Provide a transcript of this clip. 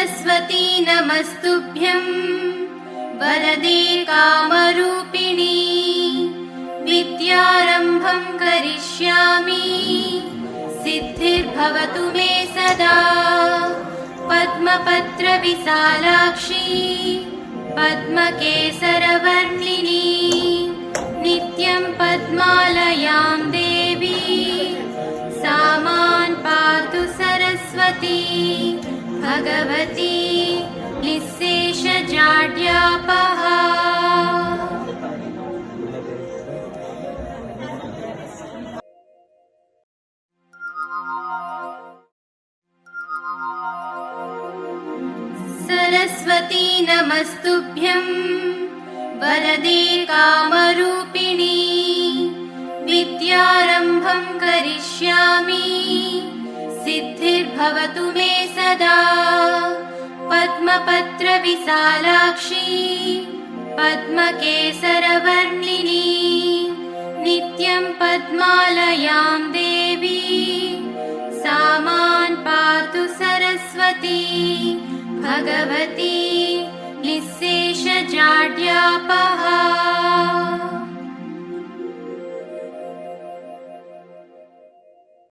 सरस्वती नमस्तुभ्यं वरदे कामरूपिणी विद्यारम्भं करिष्यामि सिद्धिर्भवतु मे सदा। पद्मपत्रविशालाक्षी पद्मकेसरवर्णिनी नित्यं पद्मालयां देवी सा मां पातु सरस्वती भगवती निःशेषजाड्यापहा। सरस्वती नमस्तुभ्यं वरदे कामरूपिणी विद्यारम्भं करिष्यामि सिद्धिर्भवतु मे सदा। पद्मपत्रविशालाक्षी पद्मकेसरवर्णिनी नित्यं पद्मालयां देवी सा मां पातु सरस्वती भगवती निःशेषजाड्यापहा।